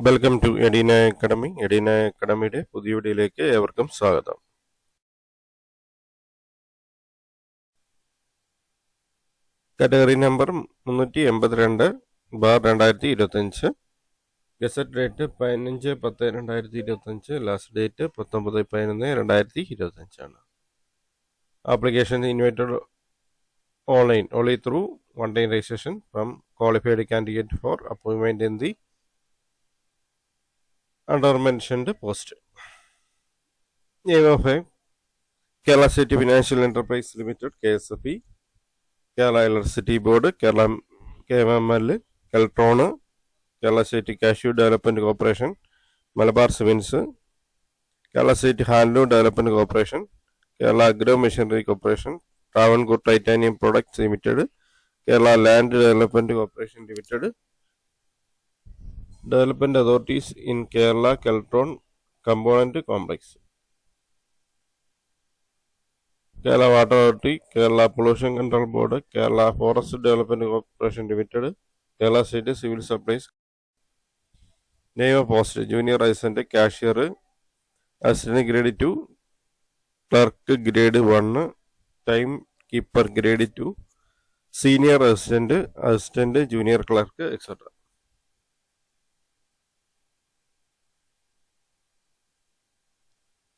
Welcome to എഡീന academy. എഡീന അക്കാഡമിയുടെ പുതിയ വീഡിയോയിലേക്ക് ഏവർക്കും സ്വാഗതം. Category number 382/2025. Gazette date 15/10/2025. Last date 19/11/2025 ആണ്. Application invited online only through one-time registration from qualified candidate for appointment in the under mentioned post. Name of a Kerala City Financial Enterprise Limited (KSFE), Kerala Electricity Board, Kerala KMML, Keltron, Kerala City Cashew Development Corporation, Malabar Cements, Kerala City Handloom Development Corporation, Kerala Agro Machinery Corporation, Travancore Titanium Products Limited, Kerala Land Development Corporation Limited, Development Authorities in Kerala Keltron Component Complex, Kerala Water Authority, Kerala Pollution Control Board, Kerala Forest Development Corporation Limited, Kerala State Civil Supplies. Name of post: Junior Assistant Cashier, Assistant Grade 2, Clerk Grade 1, Timekeeper Grade 2, Senior Assistant, Assistant Junior Clerk, etc.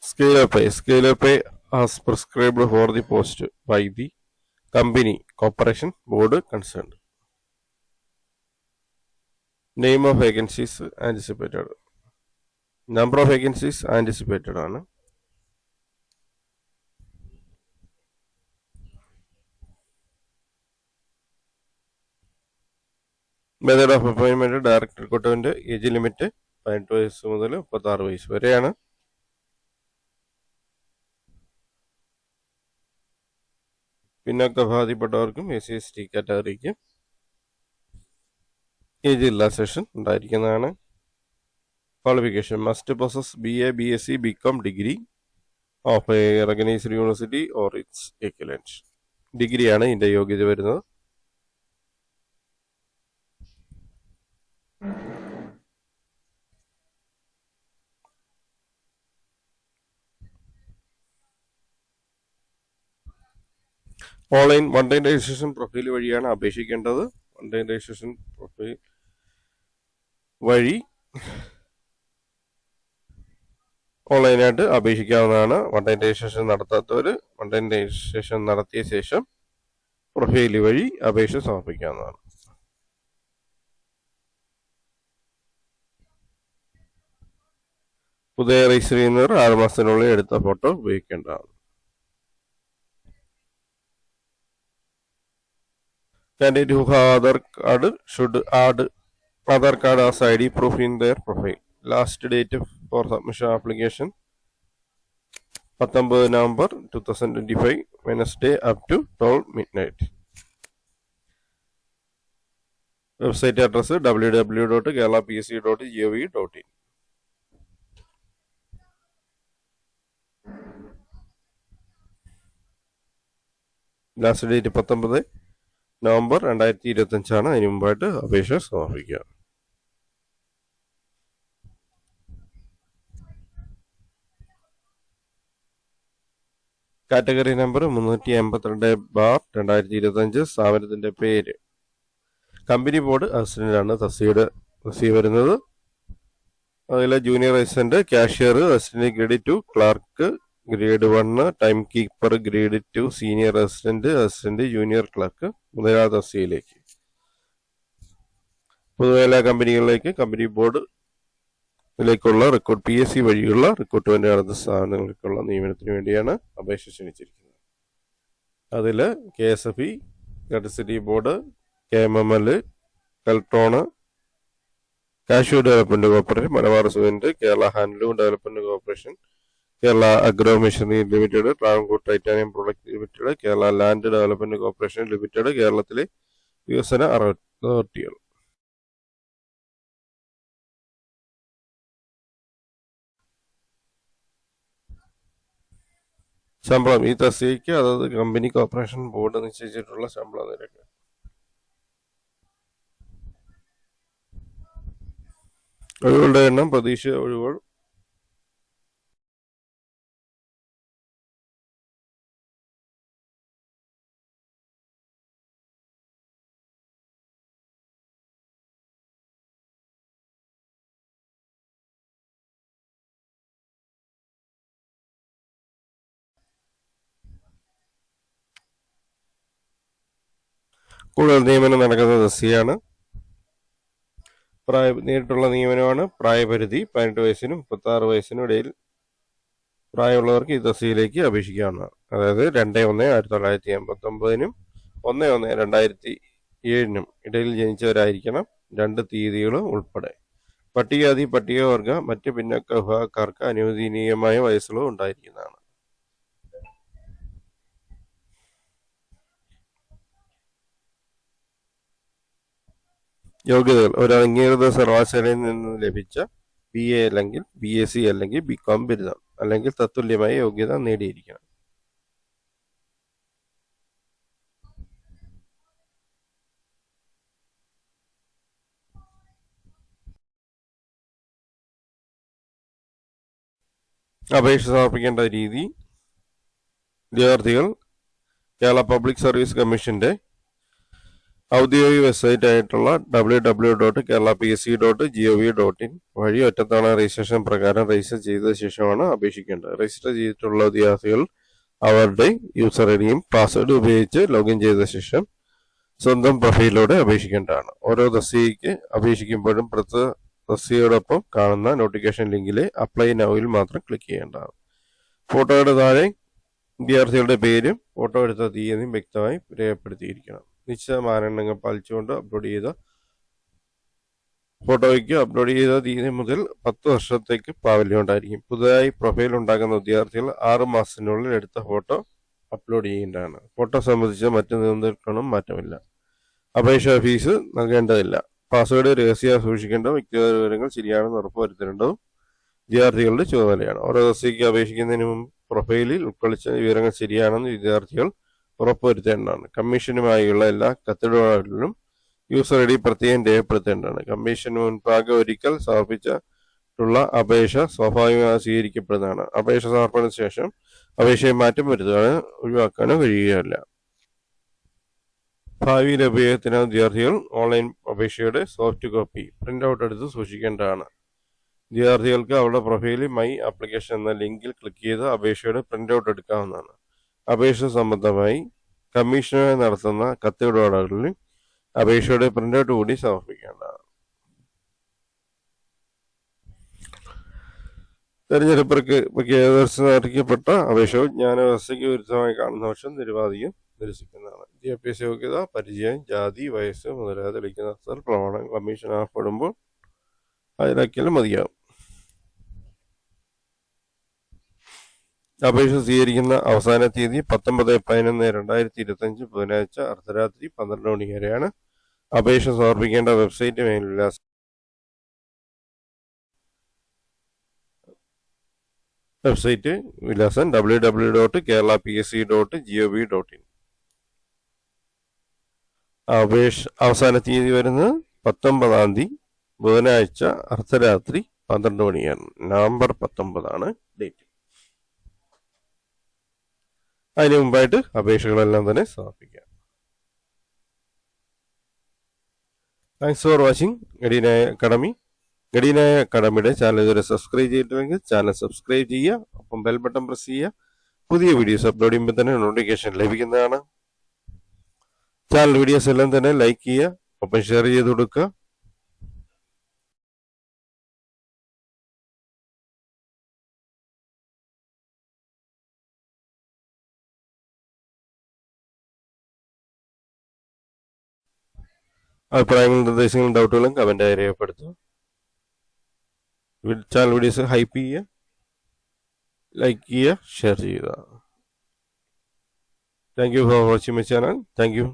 Scale of pay as prescribed for the post by the company, corporation, board concerned. Name of vacancies anticipated. Number of vacancies anticipated ആണ്. Method of appointment: direct recruitment. Age limit 18 വയസ്സ് മുതൽ 36 വയസ്സ് വരെയാണ്. പിന്നോക്കഭാതിപ്പെട്ടവർക്കും SC/ST കാറ്റഗറിക്ക് age relaxation ഉണ്ടായിരിക്കുന്നതാണ്. Qualification: must possess BA, BSc, BCom degree of a recognised university or its equivalent. ഡിഗ്രിയാണ് ഇതിന്റെ യോഗ്യത വരുന്നത്. ഓൺലൈൻ വൺ-ടൈം രജിസ്ട്രേഷൻ പ്രൊഫൈൽ വഴിയാണ് അപേക്ഷിക്കേണ്ടത്. വൺ-ടൈം രജിസ്ട്രേഷൻ പ്രൊഫൈൽ വഴി ഓൺലൈനായിട്ട് അപേക്ഷിക്കാവുന്നതാണ്. വൺ-ടൈം രജിസ്ട്രേഷൻ നടത്താത്തവർ വൺ-ടൈം രജിസ്ട്രേഷൻ നടത്തിയ ശേഷം പ്രൊഫൈൽ വഴി അപേക്ഷ സമർപ്പിക്കാവുന്നതാണ്. പുതിയ രജിസ്റ്റർ ചെയ്യുന്നവർ 6 മാസത്തിനുള്ളിൽ എടുത്ത photo ഉപയോഗിക്കേണ്ടതാണ്. Candidate who have Aadhaar card should add Aadhaar card as ID proof in their profile. Last date for submission application 19 November 2025, Wednesday up to 12 midnight. Website address www.keralapsc.gov.in. Last date 19 November 2025 അതിന് മുമ്പായിട്ട് അപേക്ഷ സമർപ്പിക്കുക. Category number 382/2025. സ്ഥാപനത്തിന്റെ പേര്. Company board അസിസ്റ്റന്റാണ് തസ്തികയുടെ വരുന്നത്. അതിൽ junior assistant, cashier, assistant grade 2, clerk grade 1, time keeper grade 2, senior assistant, assistant junior clerk മുതലായ തസ്തികയിലേക്ക്. പൊതുമേഖലാ കമ്പനികളിലേക്ക് കമ്പനി ബോർഡിലേക്കുള്ള PSC വഴിയുള്ള റിക്രൂട്ട്മെന്റ് നടത്തുന്ന സ്ഥാപനങ്ങൾക്കുള്ള നിയമനത്തിന് വേണ്ടിയാണ് അപേക്ഷ ക്ഷണിച്ചിരിക്കുന്നത്. അതിൽ KSFE, electricity board, KMML, Keltron, cashew development corporation, Malabar cement, Kerala handloom development corporation, Kerala agro machinery limited, Travancore titanium product limited, Kerala land development corporation limited, കേരളത്തിലെ വികസന അതോറിറ്റികൾ. ശമ്പളം: ഈ തസ്തികയ്ക്ക് അതത് കമ്പനി കോർപ്പറേഷൻ ബോർഡ് നിശ്ചയിച്ചിട്ടുള്ള ശമ്പള നിരക്ക്. ഒഴിവുകളുടെ എണ്ണം പ്രതീക്ഷിത ഒഴിവുകൾ കൂടുതൽ നിയമനം നടക്കുന്നത് സിയാണ്. നേരിട്ടുള്ള നിയമനമാണ്. പ്രായപരിധി 18 വയസ്സിനും 36 വയസ്സിനും ഇടയിൽ പ്രായമുള്ളവർക്ക് ഈ തസ്തികയിലേക്ക് അപേക്ഷിക്കാവുന്നതാണ്. അതായത് 2/1/1989 1/1/2007 ഇടയിൽ ജനിച്ചവരായിരിക്കണം. 2 തീയതികളും ഉൾപ്പെടെ. പട്ടികജാതി പട്ടികവർഗ മറ്റ് പിന്നോക്ക വിഭാഗക്കാർക്ക് അനുവദനീയമായ വയസ്സുകളും ഉണ്ടായിരിക്കുന്നതാണ്. യോഗ്യതകൾ: ഒരു അംഗീകൃത സർവകലാശാലയിൽ നിന്ന് ലഭിച്ച BA അല്ലെങ്കിൽ BSc അല്ലെങ്കിൽ BCom ബിരുദം അല്ലെങ്കിൽ തത്തുല്യമായ യോഗ്യത നേടിയിരിക്കണം. അപേക്ഷ സമർപ്പിക്കേണ്ട രീതി: വിദ്യാർത്ഥികൾ കേരള പബ്ലിക് സർവീസ് കമ്മീഷന്റെ ഔദ്യോഗിക വെബ്സൈറ്റ് ആയിട്ടുള്ള www.keralapsc.gov.in വഴി ഒറ്റത്തവണ രജിസ്ട്രേഷൻ പ്രകാരം രജിസ്റ്റർ ചെയ്ത ശേഷമാണ് അപേക്ഷിക്കേണ്ടത്. രജിസ്റ്റർ ചെയ്തിട്ടുള്ള വിദ്യാർത്ഥികൾ അവരുടെ യൂസർ ഐഡിയും പാസ്വേഡും ഉപയോഗിച്ച് ലോഗിൻ ചെയ്ത ശേഷം സ്വന്തം പ്രൊഫൈലിലൂടെ അപേക്ഷിക്കേണ്ടതാണ്. ഓരോ തസ്തികയ്ക്ക് അപേക്ഷിക്കുമ്പോഴും പ്രസ്തുത തസ്തികയോടൊപ്പം കാണുന്ന നോട്ടിഫിക്കേഷൻ ലിങ്കിലെ അപ്ലൈ നൗവിൽ മാത്രം ക്ലിക്ക് ചെയ്യേണ്ടതാണ്. ഫോട്ടോയുടെ താഴെ വിദ്യാർത്ഥികളുടെ പേരും ഫോട്ടോ എടുത്ത തീയതിയും വ്യക്തമായി രേഖപ്പെടുത്തിയിരിക്കണം. നിശ്ചിത മാനദണ്ഡങ്ങൾ പാലിച്ചുകൊണ്ട് അപ്ലോഡ് ചെയ്ത ഫോട്ടോയ്ക്ക് അപ്ലോഡ് ചെയ്ത തീയതി മുതൽ 10 വർഷത്തേക്ക് പ്രാബല്യം ഉണ്ടായിരിക്കും. പുതുതായി പ്രൊഫൈൽ ഉണ്ടാക്കുന്ന വിദ്യാർത്ഥികൾ 6 മാസത്തിനുള്ളിൽ എടുത്ത ഫോട്ടോ അപ്ലോഡ് ചെയ്യേണ്ടതാണ്. ഫോട്ടോ സംബന്ധിച്ച മറ്റ് നിബന്ധനകളൊന്നും മാറ്റമില്ല. അപേക്ഷാ ഫീസ് നൽകേണ്ടതില്ല. പാസ്വേഡ് രഹസ്യ സൂക്ഷിക്കേണ്ട വ്യക്തിഗത വിവരങ്ങൾ ശരിയാണെന്ന് ഉറപ്പുവരുത്തേണ്ടതും വിദ്യാർത്ഥികളുടെ ചുമതലയാണ്. ഓരോ തസ്തികയ്ക്ക് അപേക്ഷിക്കുന്നതിന് മുമ്പ് പ്രൊഫൈലിൽ ഉൾക്കൊള്ളിച്ച വിവരങ്ങൾ ശരിയാണെന്ന് വിദ്യാർത്ഥികൾ ഉറപ്പുവരുത്തേണ്ടതാണ്. കമ്മീഷനുമായുള്ള എല്ലാ കത്തിടപാടുകളിലും യൂസർ ഐഡി പ്രത്യേകം രേഖപ്പെടുത്തേണ്ടതാണ്. കമ്മീഷന് മുൻപാകെ ഒരിക്കൽ സമർപ്പിച്ചിട്ടുള്ള അപേക്ഷ സ്വാഭാവികമായി സ്വീകരിക്കപ്പെടുന്നതാണ്. അപേക്ഷ സമർപ്പണത്തിന് ശേഷം അപേക്ഷയെ മാറ്റം വരുത്താനോ ഒഴിവാക്കാനോ കഴിയുകയില്ല. ഭാവിയിലെ ഉപയോഗത്തിന് വിദ്യാർത്ഥികൾ ഓൺലൈൻ അപേക്ഷയുടെ സോഫ്റ്റ് കോപ്പി പ്രിന്റ് ഔട്ട് എടുത്ത് സൂക്ഷിക്കേണ്ടതാണ്. വിദ്യാർത്ഥികൾക്ക് അവരുടെ പ്രൊഫൈലിൽ മൈ ആപ്ലിക്കേഷൻ എന്ന ലിങ്കിൽ ക്ലിക്ക് ചെയ്ത് അപേക്ഷയുടെ പ്രിന്റ് ഔട്ട് എടുക്കാവുന്നതാണ്. അപേക്ഷ സംബന്ധമായി കമ്മീഷനുമായി നടത്തുന്ന കത്തിടപാടുകളിൽ അപേക്ഷയുടെ പ്രിന്റ് ഔട്ട് കൂടി സമർപ്പിക്കേണ്ടതാണ്. തെരഞ്ഞെടുപ്പിற்கு അറിയിക്കപ്പെട്ട അപേക്ഷകൾ ജ്ഞാനവ്യവസ്ഥയ്ക്ക് വിരുദ്ധമായി കാണുന്ന പക്ഷം നിരുപാധികം നിരസിക്കുന്നതാണ്. വിദ്യാഭ്യാസ യോഗ്യത, പരിചയം, ജാതി, വയസ്സ് മുതലായ തെളിയിക്കുന്ന പ്രമാണം കമ്മീഷൻ ആവശ്യപ്പെടുമ്പോൾ അതിലാക്കിയാലും മതിയാവും. അപേക്ഷ സ്വീകരിക്കുന്ന അവസാന തീയതി 19/11/2025 ബുധനാഴ്ച അർദ്ധരാത്രി 12 മണി വരെയാണ്. അപേക്ഷ സമർപ്പിക്കേണ്ട വെബ്സൈറ്റ് മേൽവിലാസം www.keralapsc.gov.in. അവസാന തീയതി വരുന്നത് 19-ാം തീയതി ബുധനാഴ്ച അർദ്ധരാത്രി 12 മണിയാണ്. November 19 date. അതിന് മുമ്പായിട്ട് അപേക്ഷകളെല്ലാം തന്നെ സമർപ്പിക്കാം. താങ്ക്സ് ഫോർ വാച്ചിങ് ഗഡിനായ അക്കാഡമി. ഗഡിനായ അക്കാഡമിയുടെ ചാനൽ ഇതുവരെ സബ്സ്ക്രൈബ് ചെയ്തിട്ടില്ലെങ്കിൽ ചാനൽ സബ്സ്ക്രൈബ് ചെയ്യുക. ഒപ്പം ബെൽ ബട്ടൺ പ്രസ് ചെയ്യുക. പുതിയ വീഡിയോസ് അപ്ലോഡ് ചെയ്യുമ്പോൾ തന്നെ നോട്ടിഫിക്കേഷൻ ലഭിക്കുന്നതാണ്. ചാനൽ വീഡിയോസ് എല്ലാം തന്നെ ലൈക്ക് ചെയ്യുക. ഒപ്പം ഷെയർ ചെയ്ത് കൊടുക്കുക. അഭിപ്രായങ്ങളും നിർദ്ദേശങ്ങളും ഡൗട്ടുകളും കമന്റായി രേഖപ്പെടുത്തുക. ചാനൽ വീഡിയോസ് ഹൈപ്പ് ചെയ്യുക, ലൈക്ക് ചെയ്യുക, ഷെയർ ചെയ്യുക. Thank you for watching my channel. Thank you.